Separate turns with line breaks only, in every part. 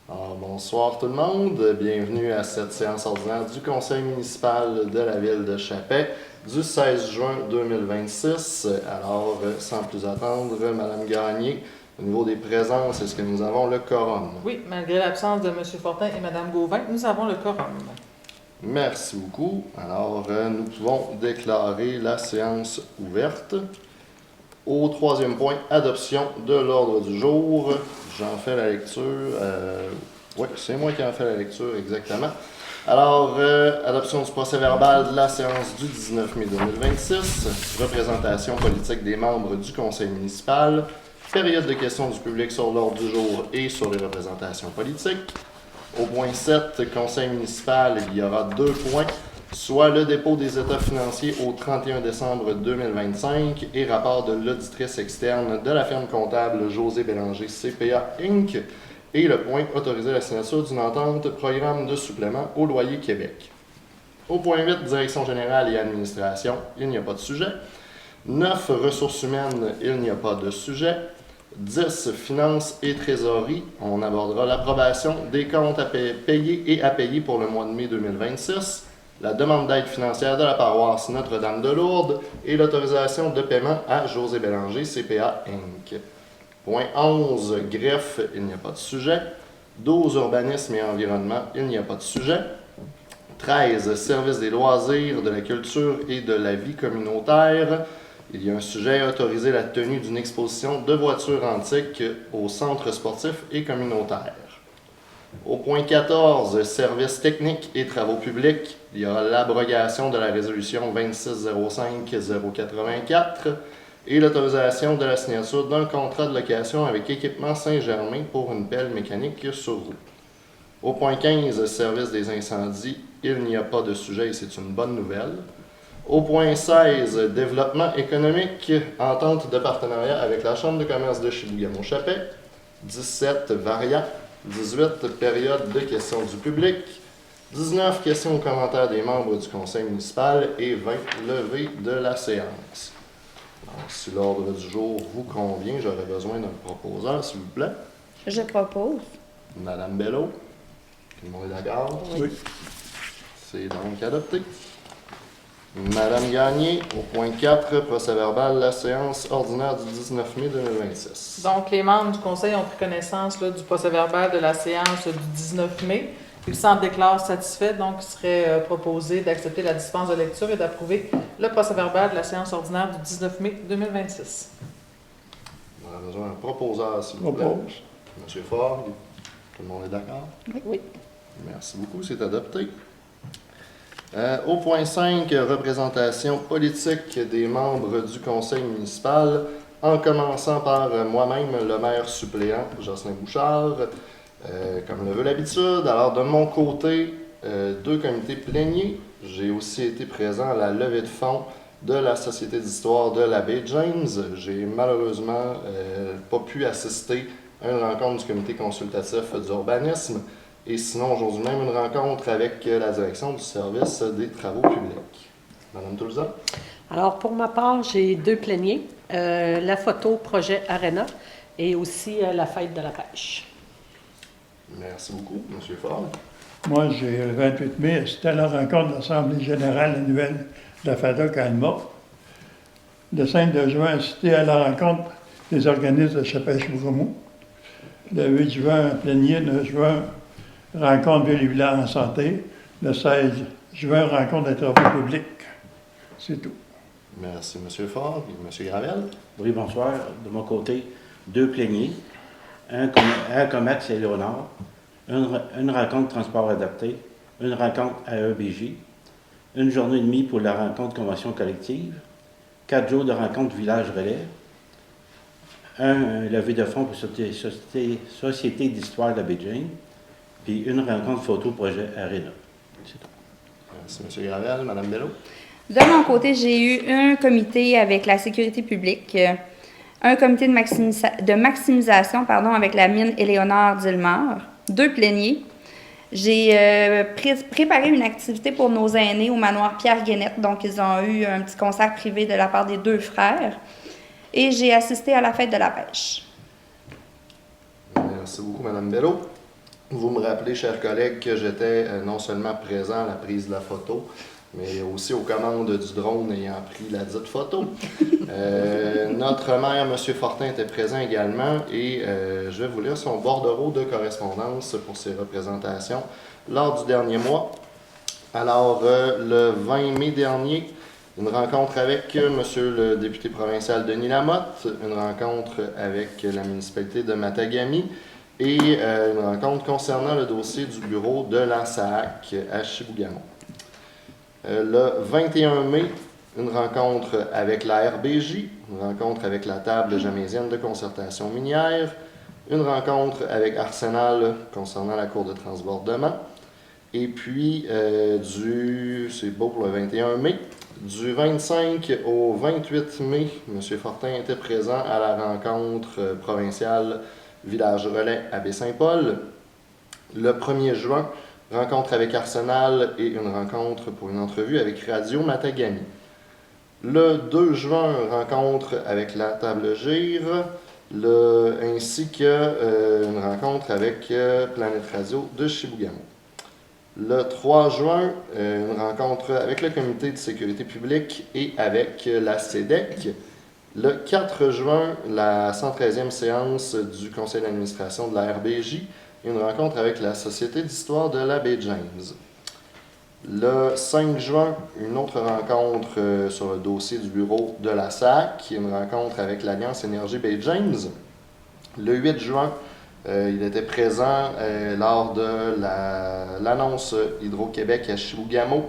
Alors, bonsoir tout le monde, bienvenue à cette séance ordinaire du Conseil municipal de la ville de Chapais du 16 juin 2026. Alors, sans plus attendre, Madame Gagné, au niveau des présences, est-ce que nous avons le quorum?
Oui, malgré l'absence de M. Fortin et Mme Gauvin, nous avons le quorum.
Merci beaucoup. Alors, nous pouvons déclarer la séance ouverte. Au troisième point, adoption de l'ordre du jour. J'en fais la lecture. Oui, c'est moi qui en fais la lecture, exactement. Alors, adoption du procès-verbal de la séance du 19 mai 2026, représentation politique des membres du conseil municipal, période de questions du public sur l'ordre du jour et sur les représentations politiques. Au point 7, conseil municipal, il y aura 2 points, soit le dépôt des états financiers au 31 décembre 2025 et rapport de l'auditrice externe de la firme comptable José Bélanger CPA Inc. Et le point, autoriser la signature d'une entente programme de supplément au loyer Québec. Au point 8, direction générale et administration, il n'y a pas de sujet. 9, ressources humaines, il n'y a pas de sujet. 10, finances et trésorerie, on abordera l'approbation des comptes à payer et à payer pour le mois de mai 2026, la demande d'aide financière de la paroisse Notre-Dame de Lourdes et l'autorisation de paiement à José Bélanger CPA Inc. Point 11, greffe, il n'y a pas de sujet. 12, urbanisme et environnement, il n'y a pas de sujet. 13, service des loisirs, de la culture et de la vie communautaire. Il y a un sujet, autoriser la tenue d'une exposition de voitures antiques au centre sportif et communautaire. Au point 14, services techniques et travaux publics, il y aura l'abrogation de la résolution 2605-084 et l'autorisation de la signature d'un contrat de location avec Équipement Saint-Germain pour une pelle mécanique sur roue. Au point 15, service des incendies, il n'y a pas de sujet et c'est une bonne nouvelle. Au point 16, développement économique, entente de partenariat avec la Chambre de commerce de Chibougamau-Chapais. 17, variant. 18, période de questions du public. 19, questions aux commentaires des membres du conseil municipal. Et 20, levée de la séance. Alors, si l'ordre du jour vous convient, j'aurais besoin d'un proposeur, s'il vous plaît.
Je propose.
Madame Bello. Tout le monde est d'accord?
Oui.
C'est donc adopté. Madame Gagné, au point 4, procès-verbal, la séance ordinaire du 19 mai 2026.
Donc, les membres du conseil ont pris connaissance du procès-verbal de la séance du 19 mai. Ils s'en déclarent satisfaits, donc il serait proposé d'accepter la dispense de lecture et d'approuver le procès-verbal de la séance ordinaire du 19 mai 2026.
On a besoin d'un proposeur, s'il vous plaît. Monsieur Ford, tout le monde est d'accord?
Oui.
Merci beaucoup, c'est adopté. Au point 5, représentation politique des membres du conseil municipal, en commençant par moi-même, le maire suppléant, Jocelyn Bouchard, comme le veut l'habitude. Alors, de mon côté, 2 comités pléniers. J'ai aussi été présent à la levée de fonds de la Société d'histoire de la baie James. J'ai malheureusement pas pu assister à une rencontre du comité consultatif d'urbanisme. Et sinon, aujourd'hui même, une rencontre avec la direction du service des travaux publics. Madame Toulza?
Alors, pour ma part, j'ai 2 pléniers. La photo projet Arena et aussi la fête de la pêche.
Merci beaucoup. Monsieur Ford?
Moi, j'ai le 28 mai, c'était la rencontre de l'Assemblée générale annuelle de la FADOC à Alma. Le 5 de juin, c'était à la rencontre des organismes de Chapais-Chibougamau. Le 8 juin, plénier. Le 9 juin, rencontre ville et village en santé. Le 16 juin, rencontre des travaux publics. C'est tout.
Merci, Monsieur Ford. Et Monsieur Gravel?
Oui, bonsoir. De mon côté, 2 pléniers, un Comax et Léonard, une rencontre transport adapté, une rencontre AEBJ, une journée et demie pour la rencontre convention collective, 4 jours de rencontre village relais, un levée de fonds pour Société d'histoire de la baie James, puis une rencontre photo projet Arena. C'est tout.
Merci, Monsieur Gravel. Madame Bello?
De mon côté, j'ai eu un comité avec la sécurité publique, un comité de maximisation avec la mine Éléonore d'Ilmar, 2 pléniers. J'ai préparé une activité pour nos aînés au manoir Pierre-Guénette, donc ils ont eu un petit concert privé de la part des 2 frères. Et j'ai assisté à la fête de la pêche.
Merci beaucoup, Madame Bello. Vous me rappelez, chers collègues, que j'étais non seulement présent à la prise de la photo, mais aussi aux commandes du drone ayant pris la dite photo. Notre maire, M. Fortin, était présent également et je vais vous lire son bordereau de correspondance pour ses représentations lors du dernier mois. Alors, le 20 mai dernier, une rencontre avec M. le député provincial Denis Lamotte, une rencontre avec la municipalité de Matagami et une rencontre concernant le dossier du bureau de la SAAC à Chibougamau. Le 21 mai, une rencontre avec la RBJ, une rencontre avec la table jamaisienne de concertation minière, une rencontre avec Arsenal concernant la cour de transbordement, et puis c'est beau pour le 21 mai, du 25 au 28 mai, M. Fortin était présent à la rencontre provinciale Village Relais à Baie-Saint-Paul. Le 1er juin, rencontre avec Arsenal et une rencontre pour une entrevue avec Radio Matagami. Le 2 juin, rencontre avec la Table Gire, ainsi qu'une rencontre avec Planète Radio de Chibougamau. Le 3 juin, une rencontre avec le Comité de sécurité publique et avec la CEDEC. Le 4 juin, la 113e séance du conseil d'administration de la RBJ et une rencontre avec la Société d'histoire de la baie James. Le 5 juin, une autre rencontre sur le dossier du bureau de la SAC, une rencontre avec l'Alliance Énergie baie James. Le 8 juin, il était présent lors de l'annonce Hydro-Québec à Chibougamau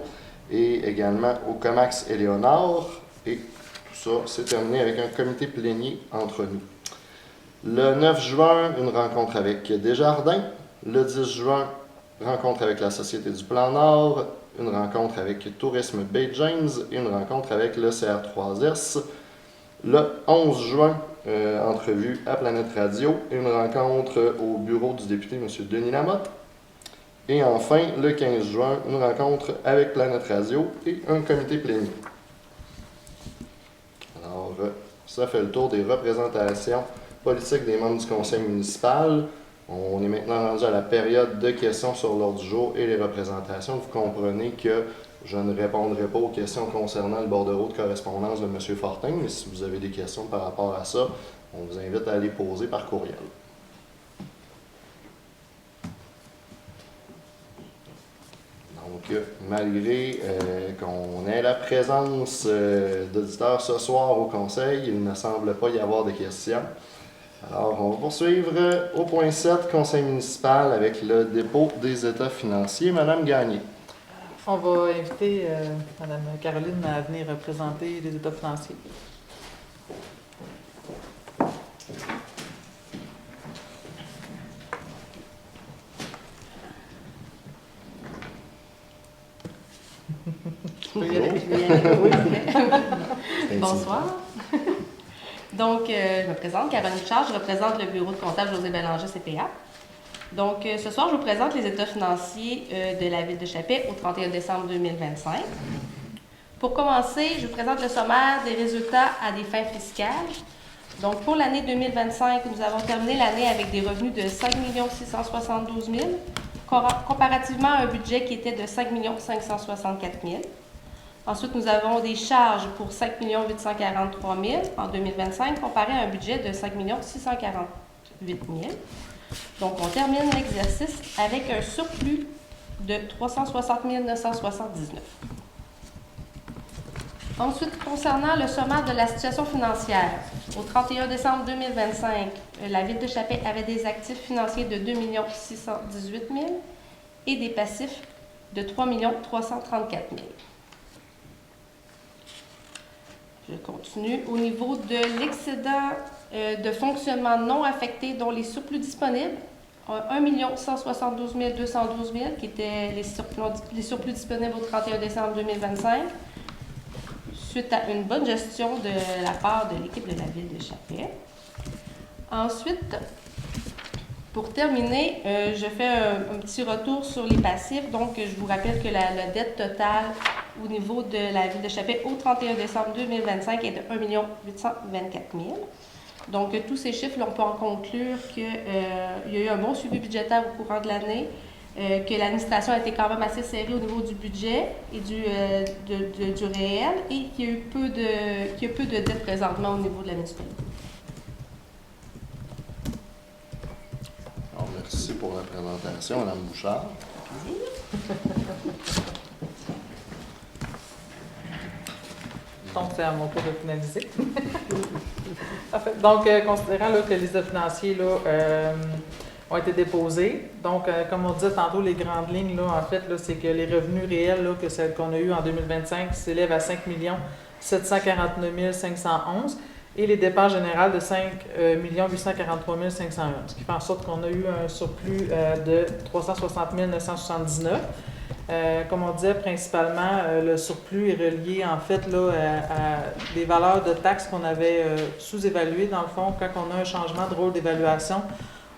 et également au Comax Éléonore. Et tout ça s'est terminé avec un comité plénier entre nous. Le 9 juin, une rencontre avec Desjardins. Le 10 juin, rencontre avec la Société du Plan Nord. Une rencontre avec Tourisme Baie James et une rencontre avec le CR3S. Le 11 juin, entrevue à Planète Radio et une rencontre au bureau du député M. Denis Lamotte. Et enfin, le 15 juin, une rencontre avec Planète Radio et un comité plénier. Alors, ça fait le tour des représentations politiques des membres du conseil municipal. On est maintenant rendu à la période de questions sur l'ordre du jour et les représentations. Vous comprenez que je ne répondrai pas aux questions concernant le bordereau de correspondance de M. Fortin, mais si vous avez des questions par rapport à ça, on vous invite à les poser par courriel. Donc, malgré qu'on ait la présence d'auditeurs ce soir au conseil, il ne semble pas y avoir de questions. Alors, on va poursuivre au point 7, conseil municipal, avec le dépôt des états financiers. Madame Gagné.
On va inviter Mme Caroline à venir présenter les états financiers.
Je peux y aller. Oui. Bonsoir. Donc, je me présente, Caroline Richard, je représente le bureau de comptable José Bélanger CPA. Donc, ce soir, je vous présente les états financiers de la Ville de Chapais au 31 décembre 2025. Pour commencer, je vous présente le sommaire des résultats à des fins fiscales. Donc, pour l'année 2025, nous avons terminé l'année avec des revenus de 5 672 000, comparativement à un budget qui était de 5 564 000. Ensuite, nous avons des charges pour 5 843 000 en 2025, comparé à un budget de 5 648 000. Donc, on termine l'exercice avec un surplus de 360 979. Ensuite, concernant le sommaire de la situation financière, au 31 décembre 2025, la Ville de Chapais avait des actifs financiers de 2 618 000 et des passifs de 3 334 000. Je continue. Au niveau de l'excédent de fonctionnement non affecté, dont les surplus disponibles, 1 172 212 000, qui étaient les surplus disponibles au 31 décembre 2025, suite à une bonne gestion de la part de l'équipe de la Ville de Chapais. Ensuite, pour terminer, je fais un petit retour sur les passifs. Donc, je vous rappelle que la dette totale au niveau de la Ville de Chapais au 31 décembre 2025 est de 1 824 000. Donc, tous ces chiffres, là, on peut en conclure qu'il y a eu un bon suivi budgétaire au courant de l'année, que l'administration a été quand même assez serrée au niveau du budget et du réel, et qu'il y a eu peu de dettes présentement au niveau de la municipalité.
Alors, merci pour la présentation, Mme Bouchard.
Donc, c'est à mon tour de finaliser. Parfait. Donc, considérant là, que les états financiers là, ont été déposés, donc, comme on disait tantôt, les grandes lignes, là, en fait, là, c'est que les revenus réels là, que celles qu'on a eu en 2025 s'élèvent à 5 749 511 et les dépenses générales de 5 843 501, ce qui fait en sorte qu'on a eu un surplus de 360 979. Comme on disait, principalement, le surplus est relié en fait là, à des valeurs de taxes qu'on avait sous-évaluées. Dans le fond, quand on a un changement de rôle d'évaluation,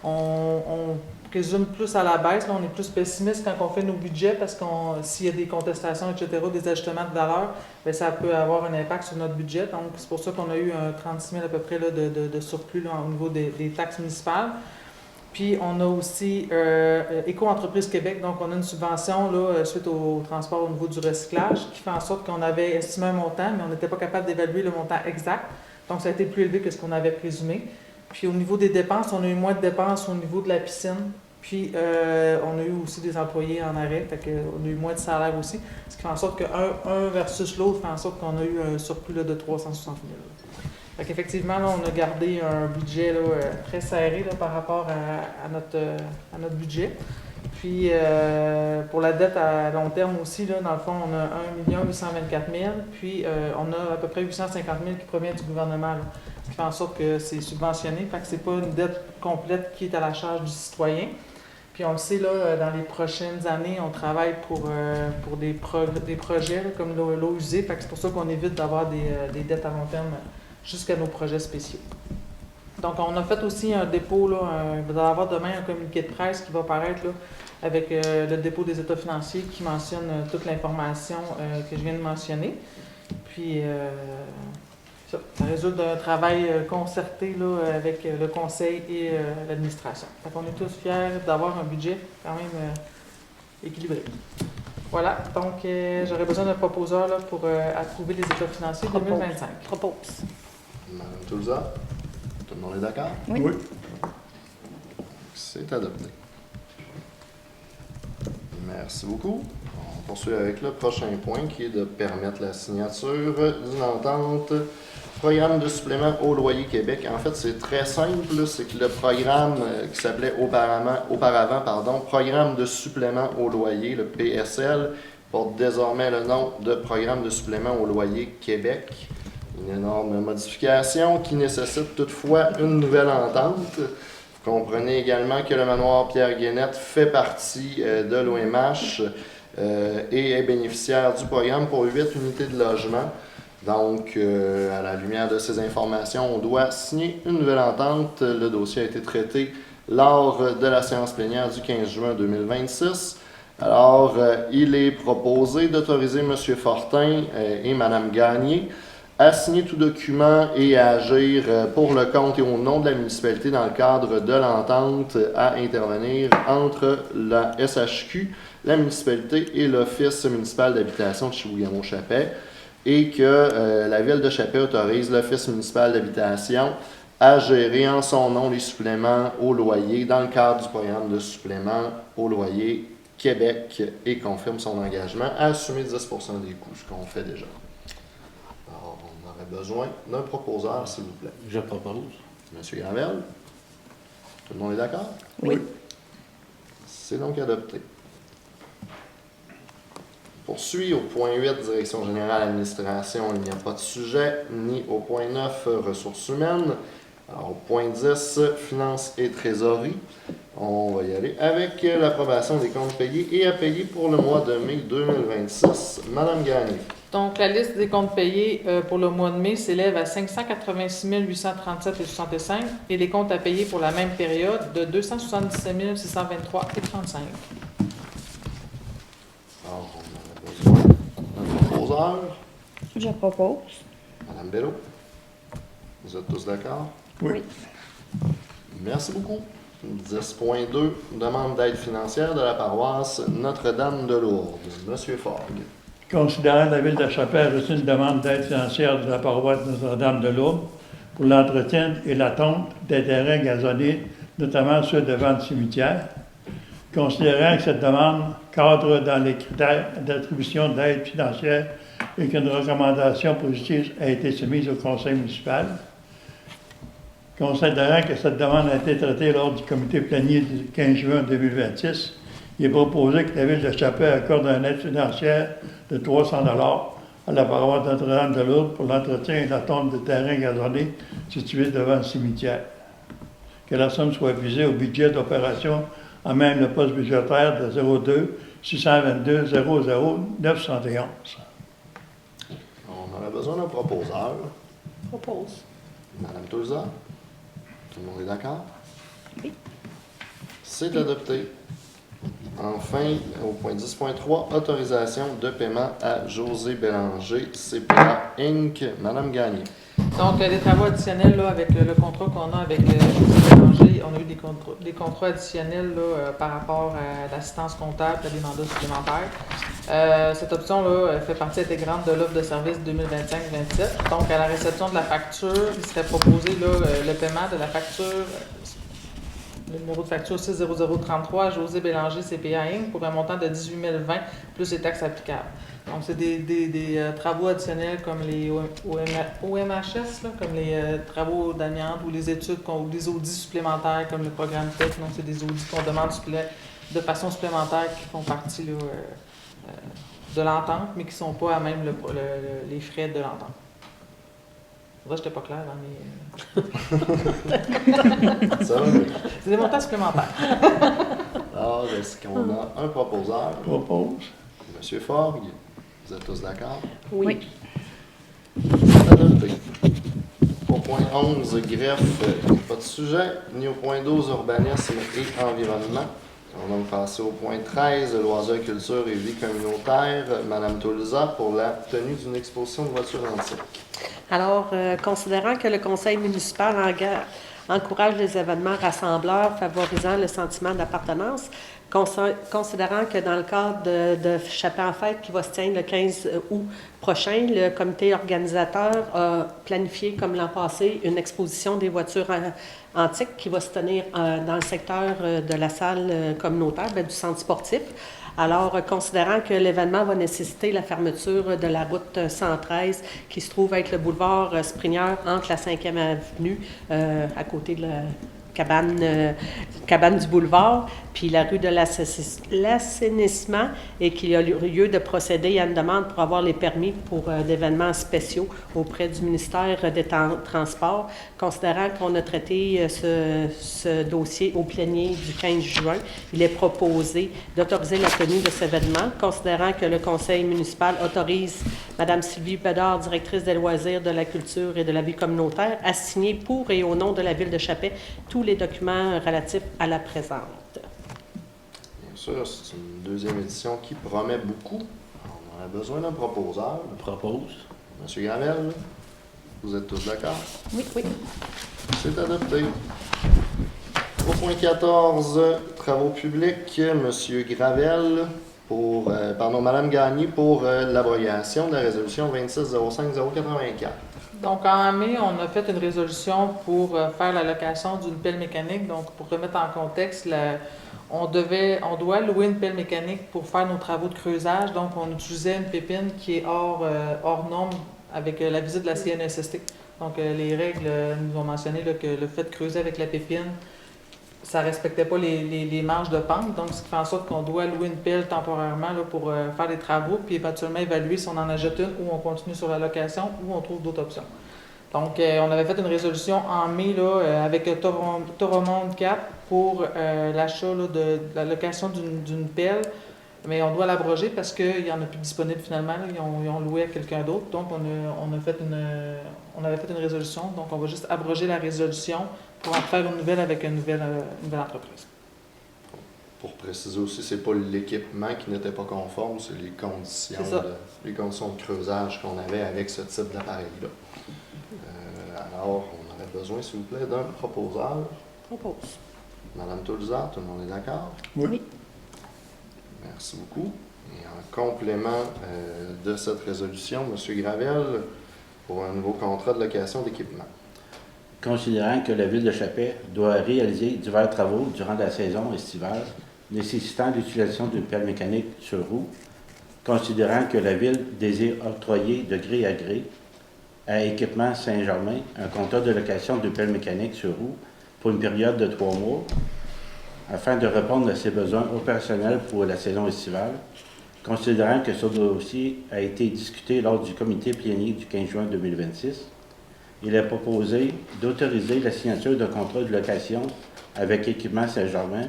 on présume plus à la baisse. Là, on est plus pessimiste quand on fait nos budgets parce que s'il y a des contestations, etc., des ajustements de valeur, bien, ça peut avoir un impact sur notre budget. Donc, c'est pour ça qu'on a eu 36 000 à peu près là, de surplus là, au niveau des taxes municipales. Puis, on a aussi Éco-entreprise Québec, donc on a une subvention là, suite au transport au niveau du recyclage qui fait en sorte qu'on avait estimé un montant, mais on n'était pas capable d'évaluer le montant exact. Donc, ça a été plus élevé que ce qu'on avait présumé. Puis, au niveau des dépenses, on a eu moins de dépenses au niveau de la piscine. Puis, on a eu aussi des employés en arrêt, fait qu'on a eu moins de salaire aussi. Ce qui fait en sorte qu'un versus l'autre fait en sorte qu'on a eu un surplus là, de 360 000. Fait qu'effectivement, là, on a gardé un budget là, très serré là, par rapport à notre budget. Puis, pour la dette à long terme aussi, là, dans le fond, on a 1 824 000. Puis, on a à peu près 850 000 qui provient du gouvernement. Là, ce qui fait en sorte que c'est subventionné. Fait que c'est pas une dette complète qui est à la charge du citoyen. Puis, on le sait, là, dans les prochaines années, on travaille pour des projets là, comme l'eau usée. Fait que c'est pour ça qu'on évite d'avoir des dettes à long terme jusqu'à nos projets spéciaux. Donc, on a fait aussi un dépôt, là, vous allez avoir demain un communiqué de presse qui va paraître là, avec le dépôt des états financiers qui mentionne toute l'information que je viens de mentionner. Puis, ça résulte d'un travail concerté là, avec le conseil et l'administration. Donc, on est tous fiers d'avoir un budget quand même équilibré. Voilà, donc j'aurais besoin d'un proposeur là, pour approuver les états financiers 2025.
Propose.
Mme Toulza, tout le monde est d'accord?
Oui.
Oui.
C'est adopté. Merci beaucoup. On poursuit avec le prochain point qui est de permettre la signature d'une entente programme de supplément au loyer Québec. En fait, c'est très simple. C'est que le programme qui s'appelait auparavant, programme de supplément au loyer, le PSL, porte désormais le nom de programme de supplément au loyer Québec. Une énorme modification qui nécessite toutefois une nouvelle entente. Vous comprenez également que le manoir Pierre-Guénette fait partie de l'OMH et est bénéficiaire du programme pour 8 unités de logement. Donc, à la lumière de ces informations, on doit signer une nouvelle entente. Le dossier a été traité lors de la séance plénière du 15 juin 2026. Alors, il est proposé d'autoriser M. Fortin et Mme Gagné à signer tout document et à agir pour le compte et au nom de la municipalité dans le cadre de l'entente à intervenir entre la SHQ, la municipalité et l'Office municipal d'habitation de Chibougamau-Chappais, et que la Ville de Chappais autorise l'Office municipal d'habitation à gérer en son nom les suppléments au loyer dans le cadre du programme de supplément au loyer Québec et confirme son engagement à assumer 10 % des coûts, ce qu'on fait déjà. Alors, on aurait besoin d'un proposeur, s'il vous plaît.
Je propose.
Monsieur Gravel, tout le monde est d'accord?
Oui.
C'est donc adopté. Poursuit au point 8, Direction générale administration, il n'y a pas de sujet, ni au point 9, ressources humaines. Alors, au point 10, finances et trésorerie, on va y aller avec l'approbation des comptes payés et à payer pour le mois de mai 2026. Madame Gagné.
Donc, la liste des comptes payés pour le mois de mai s'élève à 586 837,65 et les comptes à payer pour la même période de 277 623,35.
Alors, on aurait besoin d'un proposeur.
Je propose.
Madame Bello, vous êtes tous d'accord?
Oui.
Merci beaucoup. 10.2, demande d'aide financière de la paroisse Notre-Dame de Lourdes. Monsieur Fogg.
Considérant que la Ville de Chapelle a reçu une demande d'aide financière de la paroisse Notre-Dame de Lourdes pour l'entretien et la tonte des terrains gazonnés, notamment ceux devant le cimetière, considérant que cette demande cadre dans les critères d'attribution d'aide financière et qu'une recommandation positive a été soumise au conseil municipal, considérant que cette demande a été traitée lors du comité plénier du 15 juin 2026, il est proposé que la Ville de Chapelle accorde une aide financière de 300 $ à la paroisse Notre-Dame de Lourdes pour l'entretien et la tonte de terrains gazonnés situés devant le cimetière. Que la somme soit visée au budget d'opération en même le poste budgétaire de 02 622 00 971.
On aurait besoin d'un proposeur.
Propose.
Madame Touza. Tout le monde est d'accord?
Oui.
C'est adopté. Enfin, au point 10.3, autorisation de paiement à José Bélanger, CPA Inc. Madame Gagné.
Donc, les travaux additionnels là, avec le contrat qu'on a avec José Bélanger, on a eu des contrats additionnels là, par rapport à l'assistance comptable et des mandats supplémentaires. Cette option-là fait partie intégrante de l'offre de service 2025-27. Donc, à la réception de la facture, il serait proposé là, le paiement de la facture, le numéro de facture 60033 José Bélanger CPA Inc. pour un montant de 18 020 plus les taxes applicables. Donc, c'est des travaux additionnels comme les OMHS, là, comme les travaux d'amiante ou les études, ou les audits supplémentaires comme le programme TEC. Donc, c'est des audits qu'on demande de façon supplémentaire qui font partie là, de l'entente, mais qui ne sont pas à même les frais de l'entente. Là, je n'étais pas clair dans mes...
Ça va?
C'est des montants supplémentaires.
Alors, est-ce qu'on a un proposeur?
Propose.
Monsieur Fogg, vous êtes tous d'accord?
Oui.
C'est adopté. Au point 11, greffe, pas de sujet, ni au point 12, urbanisme et environnement. On va donc passer au point 13, loisirs, culture et vie communautaire. Madame Touza, pour la tenue d'une exposition de voitures antiques.
Alors, considérant que le conseil municipal encourage les événements rassembleurs favorisant le sentiment d'appartenance, considérant que dans le cadre de Chapelle en fête qui va se tenir le 15 août prochain, le comité organisateur a planifié, comme l'an passé, une exposition des voitures antiques qui va se tenir dans le secteur de la salle communautaire, du centre sportif. Alors, considérant que l'événement va nécessiter la fermeture de la route 113 qui se trouve avec le boulevard Springer entre la 5e avenue, à côté de la cabane du boulevard, puis la rue de l'assainissement, et qu'il y a lieu de procéder à une demande pour avoir les permis pour d'événements spéciaux auprès du ministère des Transports. Considérant qu'on a traité ce dossier au plénier du 15 juin, il est proposé d'autoriser la tenue de cet événement, considérant que le conseil municipal autorise Mme Sylvie Bedard, directrice des loisirs, de la culture et de la vie communautaire, à signer pour et au nom de la Ville de Chapelle tous les documents relatifs à la présente.
Bien sûr, c'est une deuxième édition qui promet beaucoup. On a besoin d'un proposeur.
Je propose.
Monsieur Gravel, vous êtes tous d'accord?
Oui, oui.
C'est adopté. Au point 14, travaux publics, Monsieur Gravel, Madame Gagné pour l'abrogation de la résolution 26-05-084.
Donc, en mai, on a fait une résolution pour faire la location d'une pelle mécanique. Donc, pour remettre en contexte, on doit louer une pelle mécanique pour faire nos travaux de creusage. Donc, on utilisait une pépine qui est hors norme avec la visite de la CNSST. Donc, les règles nous ont mentionné là, que le fait de creuser avec la pépine, ça ne respectait pas les marges de pente. Donc, ce qui fait en sorte qu'on doit louer une pelle temporairement là, pour faire des travaux, puis éventuellement évaluer si on en achète une ou on continue sur la location ou on trouve d'autres options. Donc, on avait fait une résolution en mai là, avec Toromont Cap pour l'achat de la location d'une pelle, mais on doit l'abroger parce qu'il n'y en a plus disponible finalement. Là. Ils ont loué à quelqu'un d'autre. Donc, on avait fait une résolution. Donc, on va juste abroger la résolution pour en faire une nouvelle avec une nouvelle entreprise.
Pour préciser aussi, c'est pas l'équipement qui n'était pas conforme, c'est les conditions,
C'est ça.
les conditions de creusage qu'on avait avec ce type d'appareil-là. Alors, on aurait besoin, s'il vous plaît, d'un proposeur.
Propose.
Madame Toulzard, tout le monde est d'accord?
Oui.
Merci beaucoup. Et en complément de cette résolution, M. Gravel, pour un nouveau contrat de location d'équipement.
Considérant que la Ville de Chapet doit réaliser divers travaux durant la saison estivale nécessitant l'utilisation d'une pelle mécanique sur roue, considérant que la Ville désire octroyer de gré à gré à Équipement Saint-Germain un contrat de location de pelle mécanique sur roue pour une période de 3 mois, afin de répondre à ses besoins opérationnels pour la saison estivale, considérant que ce dossier a été discuté lors du comité plénier du 15 juin 2026, il est proposé d'autoriser la signature d'un contrat de location avec Équipement Saint-Germain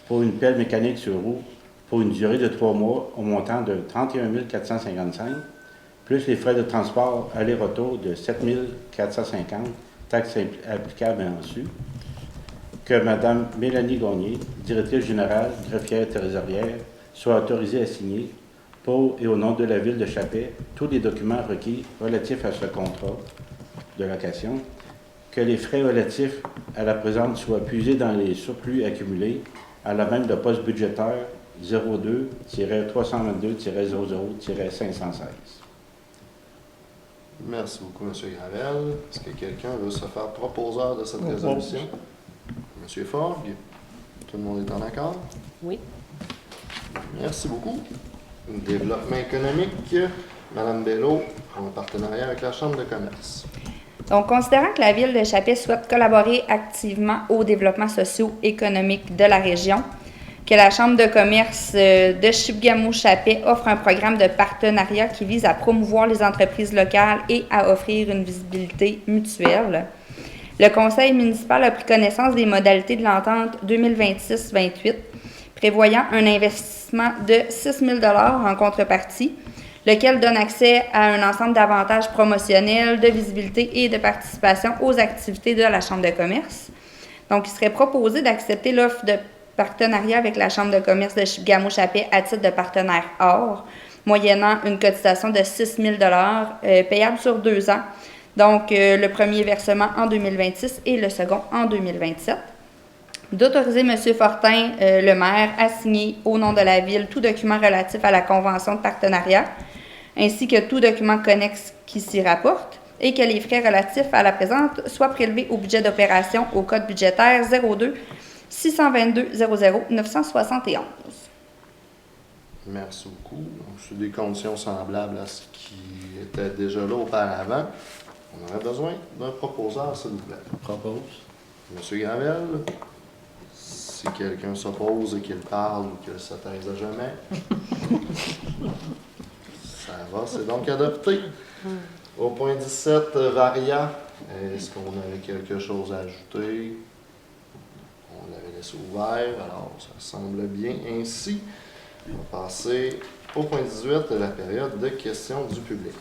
pour une pelle mécanique sur roue pour une durée de 3 mois au montant de 31 455, plus les frais de transport aller-retour de 7 450, taxes applicables et en su, que Mme Mélanie Gagné, directrice générale, greffière trésorière, soit autorisée à signer pour et au nom de la Ville de Chapet tous les documents requis relatifs à ce contrat de location, que les frais relatifs à la présente soient puisés dans les surplus accumulés à la même de poste budgétaire 02-322-00-516.
Merci beaucoup, M. Gravel. Est-ce que quelqu'un veut se faire proposeur de cette résolution? M. Fogg, tout le monde est en accord?
Oui.
Merci beaucoup. Développement économique, Mme Bello, en partenariat avec la Chambre de commerce.
Donc, considérant que la Ville de Chapet souhaite collaborer activement au développement socio-économique de la région, que la Chambre de commerce de Chibougamau-Chapet offre un programme de partenariat qui vise à promouvoir les entreprises locales et à offrir une visibilité mutuelle. Le Conseil municipal a pris connaissance des modalités de l'entente 2026-28, prévoyant un investissement de 6 000 $ en contrepartie, lequel donne accès à un ensemble d'avantages promotionnels, de visibilité et de participation aux activités de la Chambre de commerce. Donc, il serait proposé d'accepter l'offre de partenariat avec la Chambre de commerce de Chibougamau-Chapet à titre de partenaire or, moyennant une cotisation de 6 000 $ payable sur 2 ans. Donc, le premier versement en 2026 et le second en 2027. D'autoriser M. Fortin, le maire, à signer au nom de la Ville tout document relatif à la convention de partenariat, ainsi que tout document connexe qui s'y rapporte, et que les frais relatifs à la présente soient prélevés au budget d'opération au code budgétaire 02 622 00 971.
Merci beaucoup. Donc, c'est des conditions semblables à ce qui était déjà là auparavant. On aurait besoin d'un proposeur, s'il vous plaît.
Propose.
M. Gravel, si quelqu'un s'oppose et qu'il parle ou qu'il se taise à jamais. Ça va, c'est donc adopté. Au point 17, Varia, est-ce qu'on avait quelque chose à ajouter? On l'avait laissé ouvert, alors ça semble bien ainsi. On va passer au point 18 de la période de questions du public.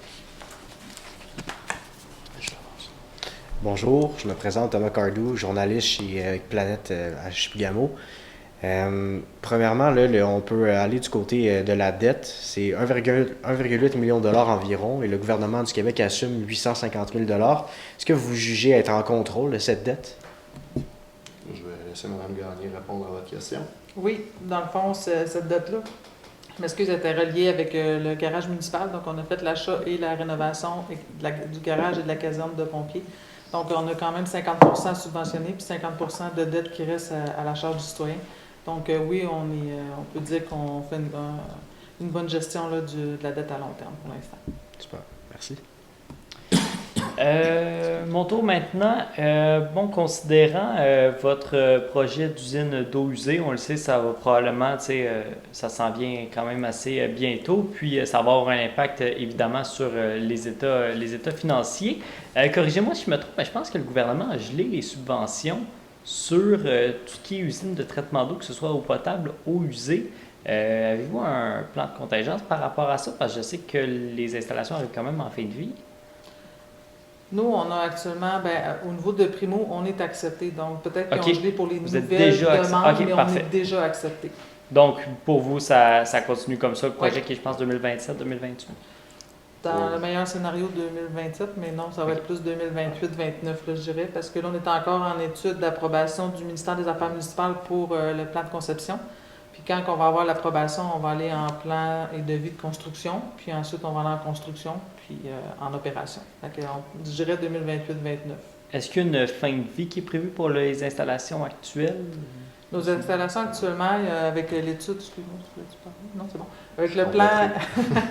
Bonjour, je me présente Thomas Cardou, journaliste chez Planète à Chibougamau. Premièrement, là, on peut aller du côté de la dette. C'est 1,8 million de dollars environ et le gouvernement du Québec assume 850 000 $. Est-ce que vous jugez être en contrôle de cette dette?
Je vais laisser Mme Gagné répondre à votre question.
Oui, dans le fond, cette dette-là, je m'excuse, était reliée avec le garage municipal. Donc, on a fait l'achat et la rénovation du garage et de la caserne de pompiers. Donc, on a quand même 50% subventionné puis 50% de dette qui reste à la charge du citoyen. Donc, oui, on peut dire qu'on fait une bonne gestion là, de la dette à long terme pour l'instant.
Super, merci.
Mon tour maintenant. Considérant votre projet d'usine d'eau usée, on le sait, ça va probablement, ça s'en vient quand même assez bientôt, puis ça va avoir un impact évidemment sur les états financiers. Corrigez-moi si je me trompe, mais je pense que le gouvernement a gelé les subventions sur tout ce qui est usine de traitement d'eau, que ce soit eau potable, eau usée. Avez-vous un plan de contingence par rapport à ça? Parce que je sais que les installations arrivent quand même en fin de vie.
Nous, on a actuellement, au niveau de Primo, on est accepté. Donc, peut-être qu'ils
OK.
ont gelé pour les
Vous êtes
nouvelles
déjà
demandes,
OK,
mais on
parfait.
est déjà accepté.
Donc, pour vous, ça continue comme ça, le projet
Ouais.
qui est, je pense, 2027-2028.
Dans
Ouais.
le meilleur scénario 2027, mais non, ça va être plus 2028-29, je dirais, parce que là, on est encore en étude d'approbation du ministère des Affaires municipales pour le plan de conception. Puis quand on va avoir l'approbation, on va aller en plan et devis de construction, puis ensuite on va aller en construction, puis en opération. Fait que je dirais 2028-29.
Est-ce qu'il y a une fin de vie qui est prévue pour les installations actuelles?
Nos installations actuellement, avec l'étude, excuse-moi, tu voulais-tu parler? Non, c'est bon. Avec le
On
plan,
va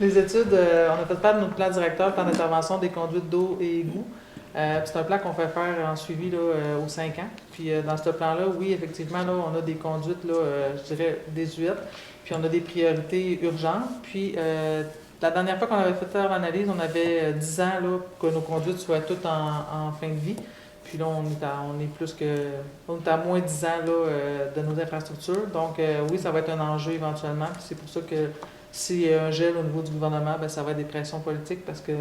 les études, on a fait part de notre plan directeur, plan d'intervention des conduites d'eau et égouts. C'est un plan qu'on fait faire en suivi là, aux 5 ans. Puis dans ce plan-là, oui, effectivement, là, on a des conduites, là, je dirais, désuètes, puis on a des priorités urgentes. Puis la dernière fois qu'on avait fait faire l'analyse, on avait 10 ans là, que nos conduites soient toutes en fin de vie. Puis là, on est à moins de 10 ans là, de nos infrastructures. Donc, oui, ça va être un enjeu éventuellement. Puis c'est pour ça que s'il y a un gel au niveau du gouvernement, ça va être des pressions politiques parce que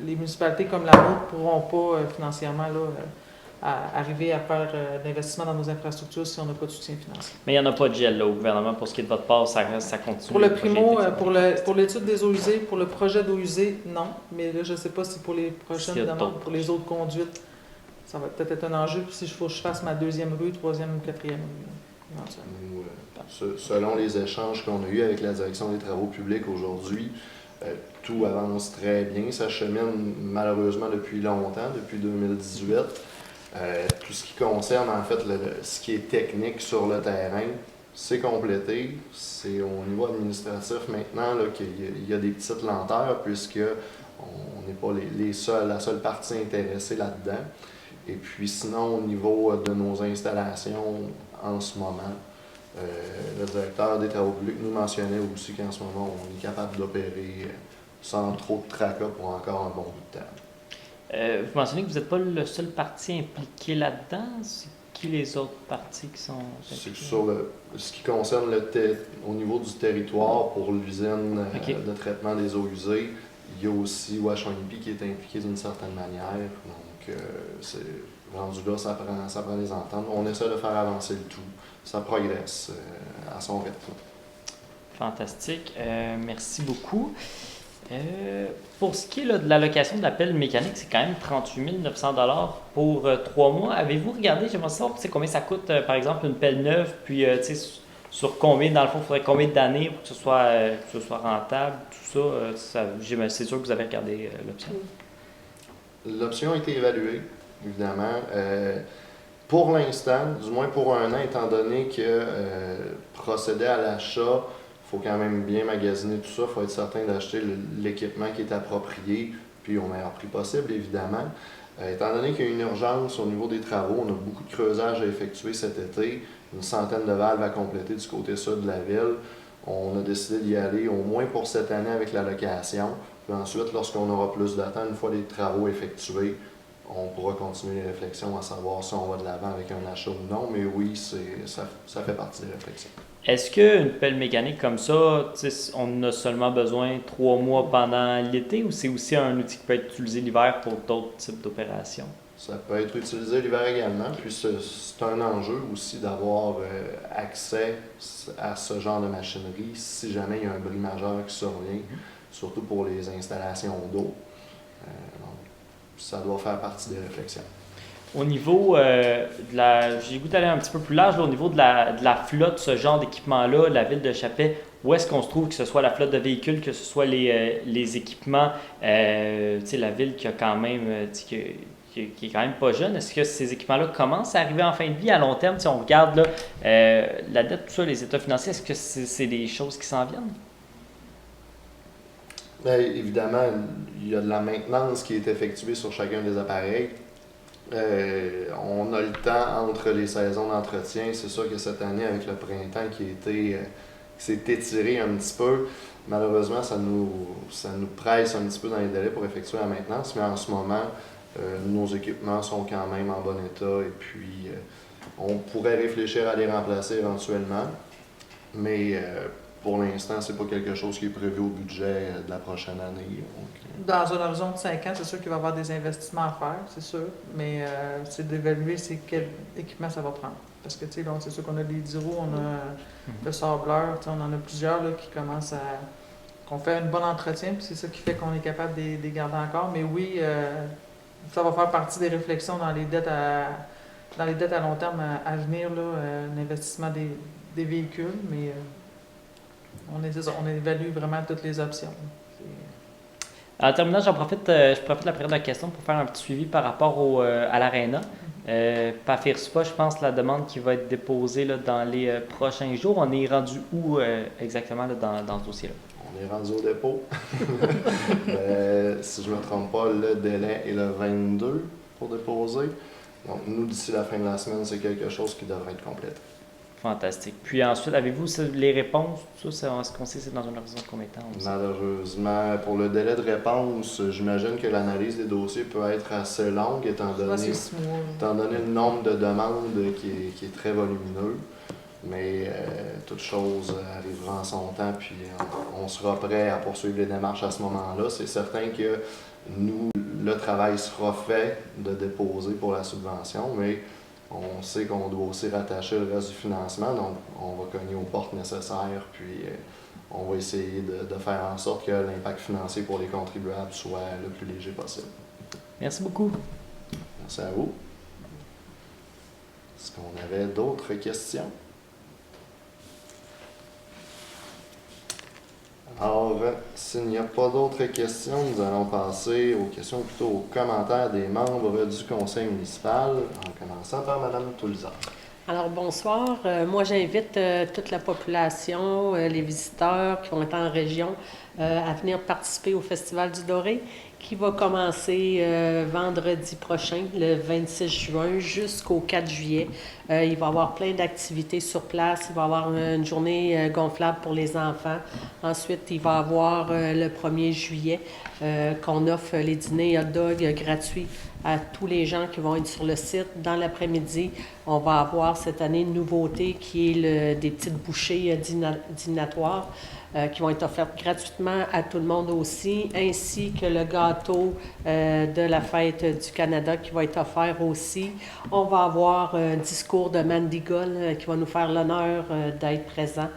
les municipalités comme la nôtre ne pourront pas financièrement là, arriver à faire d'investissement dans nos infrastructures si on n'a pas de soutien financier.
Mais il n'y en a pas de gel là, au gouvernement pour ce qui est de votre part, ça continue.
Pour le
projet
primo,
est
pour l'étude des eaux usées, pour le projet d'eau usée, non. Mais là, je ne sais pas si pour les prochaines
S'il y a
demandes,
d'autres.
pour les autres conduites, ça va peut-être être un enjeu. Puis si je faut que je fasse ma deuxième rue, troisième ou quatrième rue, éventuellement.
Nous, selon les échanges qu'on a eus avec la direction des travaux publics aujourd'hui, tout avance très bien. Ça chemine malheureusement depuis longtemps, depuis 2018. Tout ce qui concerne en fait ce qui est technique sur le terrain, c'est complété. C'est au niveau administratif maintenant là, qu'il y a des petites lenteurs puisque on n'est pas la seule partie intéressée là-dedans. Et puis sinon, au niveau de nos installations en ce moment, le directeur des travaux publics nous mentionnait aussi qu'en ce moment, on est capable d'opérer sans trop de tracas pour encore un bon bout de temps.
Vous mentionnez que vous n'êtes pas le seul parti impliqué là-dedans. C'est qui les autres partis qui sont
C'est
impliqués?
sur ce qui concerne au niveau du territoire pour l'usine de traitement des eaux usées, il y a aussi Washington qui est impliqué d'une certaine manière. Donc, c'est rendu là, ça prend des ententes. On essaie de faire avancer le tout. Ça progresse à son rythme.
Fantastique. Merci beaucoup. Pour ce qui est là, de l'allocation de la pelle mécanique, c'est quand même 38 900 $ pour 3 mois. Avez-vous regardé, j'aimerais savoir combien ça coûte, par exemple, une pelle neuve, puis sur combien, dans le fond, il faudrait combien d'années pour que ce soit rentable, tout ça. C'est sûr que vous avez regardé l'option.
L'option a été évaluée, évidemment. Pour l'instant, du moins pour un an, étant donné que procéder à l'achat, il faut quand même bien magasiner tout ça, il faut être certain d'acheter l'équipement qui est approprié, puis au meilleur prix possible, évidemment. Étant donné qu'il y a une urgence au niveau des travaux, on a beaucoup de creusage à effectuer cet été, une centaine de valves à compléter du côté sud de la ville. On a décidé d'y aller au moins pour cette année avec la location. Puis ensuite, lorsqu'on aura plus de temps, une fois les travaux effectués, on pourra continuer les réflexions à savoir si on va de l'avant avec un achat ou non. Mais oui, ça fait partie des réflexions.
Est-ce qu'une pelle mécanique comme ça, on a seulement besoin 3 mois pendant l'été ou c'est aussi un outil qui peut être utilisé l'hiver pour d'autres types d'opérations?
Ça peut être utilisé l'hiver également, puis c'est un enjeu aussi d'avoir accès à ce genre de machinerie si jamais il y a un bris majeur qui survient, surtout pour les installations d'eau. Donc, ça doit faire partie des réflexions.
Au niveau j'ai le goût d'aller un petit peu plus large, là, au niveau de la flotte, ce genre d'équipement-là, la ville de Chapais, où est-ce qu'on se trouve, que ce soit la flotte de véhicules, que ce soit les équipements, la ville qui a quand même, qui est quand même pas jeune, est-ce que ces équipements-là commencent à arriver en fin de vie à long terme? Si on regarde là, la dette, tout ça, les états financiers, est-ce que c'est des choses qui s'en viennent?
Bien, évidemment, il y a de la maintenance qui est effectuée sur chacun des appareils. On a le temps entre les saisons d'entretien. C'est sûr que cette année, avec le printemps qui s'est étiré un petit peu, malheureusement, ça nous presse un petit peu dans les délais pour effectuer la maintenance. Mais en ce moment, nos équipements sont quand même en bon état et puis on pourrait réfléchir à les remplacer éventuellement. Mais pour l'instant, c'est pas quelque chose qui est prévu au budget de la prochaine année. Donc,
Dans un horizon de 5 ans, c'est sûr qu'il va y avoir des investissements à faire, c'est sûr, mais c'est d'évaluer quel équipement ça va prendre. Parce que, tu sais, c'est sûr qu'on a des 10 roues, on a le sableur, tu sais, on en a plusieurs là, qui commencent à... qu'on fait un bon entretien, puis c'est ça qui fait qu'on est capable de les garder encore. Mais oui, ça va faire partie des réflexions dans les dettes à long terme à venir, là, l'investissement des véhicules, mais on évalue vraiment toutes les options.
En terminant, je profite de la période de questions pour faire un petit suivi par rapport à l'aréna. PAFIRSPA, je pense, la demande qui va être déposée là, dans les prochains jours. On est rendu où exactement là, dans ce dossier-là?
On est rendu au dépôt. Si je ne me trompe pas, le délai est le 22 pour déposer. Donc, nous, d'ici la fin de la semaine, c'est quelque chose qui devrait être complété.
Fantastique. Puis ensuite, avez-vous les réponses? Tout ça, est-ce qu'on sait c'est dans un horizon de combien de temps?
Malheureusement, pour le délai de réponse, j'imagine que l'analyse des dossiers peut être assez longue étant donné le nombre de demandes qui est très volumineux. Mais toute chose arrivera en son temps, puis on sera prêt à poursuivre les démarches à ce moment-là. C'est certain que nous, le travail sera fait de déposer pour la subvention, mais on sait qu'on doit aussi rattacher le reste du financement, donc on va cogner aux portes nécessaires, puis on va essayer de faire en sorte que l'impact financier pour les contribuables soit le plus léger possible.
Merci beaucoup.
Merci à vous. Est-ce qu'on avait d'autres questions? Alors, s'il n'y a pas d'autres questions, nous allons passer aux questions, plutôt aux commentaires des membres du conseil municipal, en commençant par Mme Toulzard.
Alors, bonsoir. Moi, j'invite toute la population, les visiteurs qui vont être en région, à venir participer au Festival du Doré, qui va commencer vendredi prochain, le 26 juin, jusqu'au 4 juillet. Il va y avoir plein d'activités sur place. Il va y avoir une journée gonflable pour les enfants. Ensuite, il va y avoir le 1er juillet qu'on offre les dîners hot dog gratuits à tous les gens qui vont être sur le site. Dans l'après-midi, on va avoir cette année une nouveauté qui est des petites bouchées dînatoires qui vont être offertes gratuitement à tout le monde aussi, ainsi que le gâteau de la fête du Canada qui va être offert aussi. On va avoir un discours de Mandy Gull qui va nous faire l'honneur d'être présent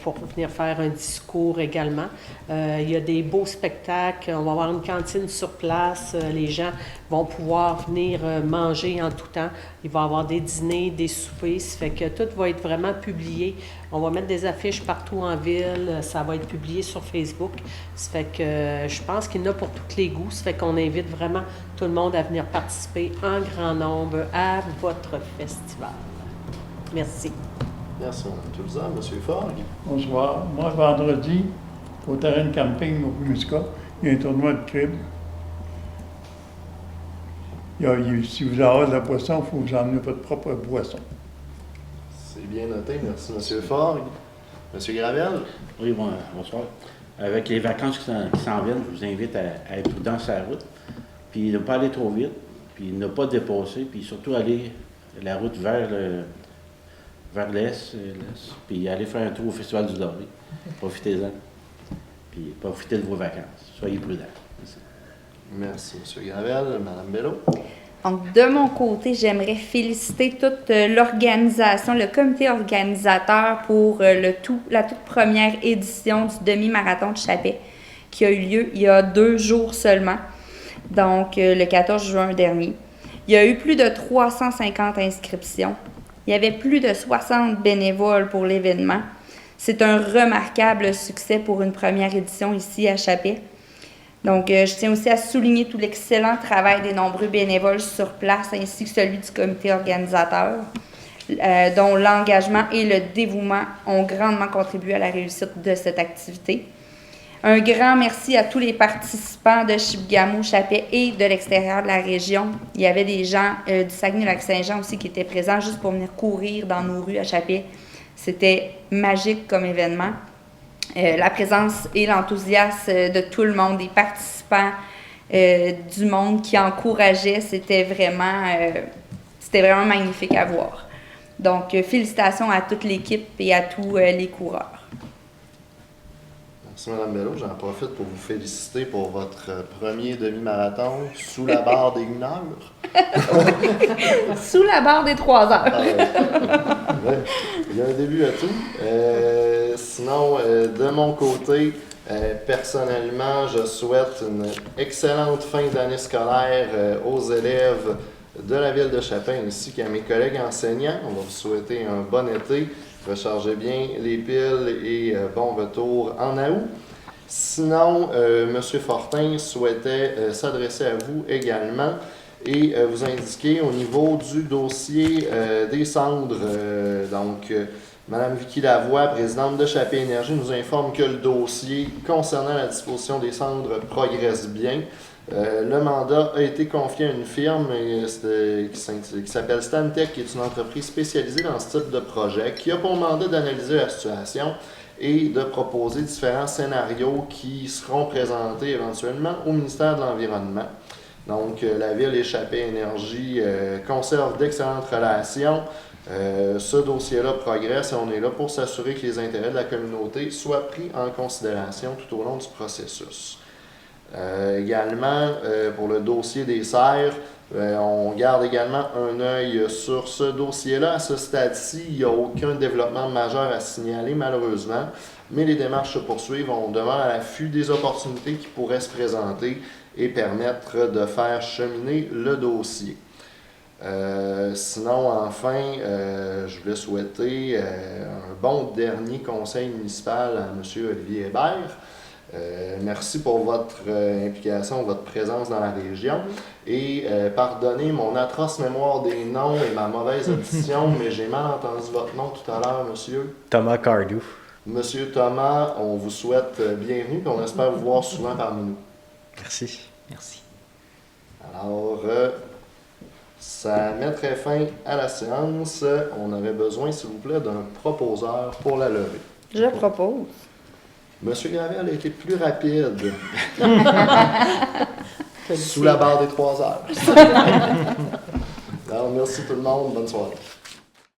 pour venir faire un discours également. Il y a des beaux spectacles, on va avoir une cantine sur place, les gens vont pouvoir venir manger en tout temps. Il va y avoir des dîners, des soupers, ça fait que tout va être vraiment publié. On va mettre des affiches partout en ville, ça va être publié sur Facebook. Ça fait que je pense qu'il y en a pour tous les goûts, ça fait qu'on invite vraiment tout le monde à venir participer en grand nombre à votre festival. Merci.
Merci, Mme Toulzard. M. Forgue.
Bonsoir. Moi, vendredi, au terrain de camping au Pumisca, il y a un tournoi de cribs. Si vous avez de la boisson, il faut vous emmener votre propre boisson.
C'est bien noté. Merci, M. Forgue. M. Gravel.
Oui, bonsoir. Avec les vacances qui s'en viennent, je vous invite à être prudent sur la route, puis ne pas aller trop vite, puis ne pas dépasser, puis surtout aller la route vers l'est, puis aller faire un tour au Festival du Doré. Profitez-en. Puis profitez de vos vacances. Soyez prudents.
Merci, M. Gravel. Mme Bello.
Donc, de mon côté, j'aimerais féliciter toute l'organisation, le comité organisateur pour la toute première édition du demi-marathon de Chapais qui a eu lieu il y a 2 jours seulement, donc le 14 juin dernier. Il y a eu plus de 350 inscriptions. Il y avait plus de 60 bénévoles pour l'événement. C'est un remarquable succès pour une première édition ici à Chapais. Donc, je tiens aussi à souligner tout l'excellent travail des nombreux bénévoles sur place ainsi que celui du comité organisateur, dont l'engagement et le dévouement ont grandement contribué à la réussite de cette activité. Un grand merci à tous les participants de Chibougamau, Chapais et de l'extérieur de la région. Il y avait des gens du Saguenay-Lac-Saint-Jean aussi qui étaient présents juste pour venir courir dans nos rues à Chapais. C'était magique comme événement. La présence et l'enthousiasme de tout le monde, des participants, du monde qui encourageait, c'était vraiment magnifique à voir. Donc, félicitations à toute l'équipe et à tous les coureurs.
Merci, Mme Bello. J'en profite pour vous féliciter pour votre premier demi-marathon sous la barre des 1 heure.
Sous la barre des 3 heures.
Ah ouais. Il y a un début à tout. Sinon, de mon côté, personnellement, je souhaite une excellente fin d'année scolaire aux élèves de la ville de Chapin ainsi qu'à mes collègues enseignants. On va vous souhaiter un bon été. Rechargez bien les piles et bon retour en août. Sinon, M. Fortin souhaitait s'adresser à vous également et vous indiquer au niveau du dossier des cendres. Mme Vicky Lavoie, présidente de Chapé Énergie, nous informe que le dossier concernant la disposition des cendres progresse bien. Le mandat a été confié à une firme qui s'appelle Stantec, qui est une entreprise spécialisée dans ce type de projet, qui a pour mandat d'analyser la situation et de proposer différents scénarios qui seront présentés éventuellement au ministère de l'Environnement. Donc, la Ville et Chapé Énergie conservent d'excellentes relations. Ce dossier-là progresse et on est là pour s'assurer que les intérêts de la communauté soient pris en considération tout au long du processus. Également, pour le dossier des serres, on garde également un œil sur ce dossier-là. À ce stade-ci, il n'y a aucun développement majeur à signaler, malheureusement, mais les démarches se poursuivent. On demeure à l'affût des opportunités qui pourraient se présenter et permettre de faire cheminer le dossier. Sinon, enfin, je voulais souhaiter un bon dernier conseil municipal à M. Olivier Hébert. Merci pour votre implication, votre présence dans la région. Et pardonnez mon atroce mémoire des noms et ma mauvaise audition, mais j'ai mal entendu votre nom tout à l'heure, monsieur.
Thomas Cardou.
Monsieur Thomas, on vous souhaite bienvenue et on espère vous voir souvent parmi nous.
Merci.
Merci.
Alors, ça mettrait fin à la séance. On aurait besoin, s'il vous plaît, d'un proposeur pour la levée.
Je propose.
Monsieur Gravel a été plus rapide. Sous la barre des 3 heures. Alors, merci tout le monde. Bonne soirée.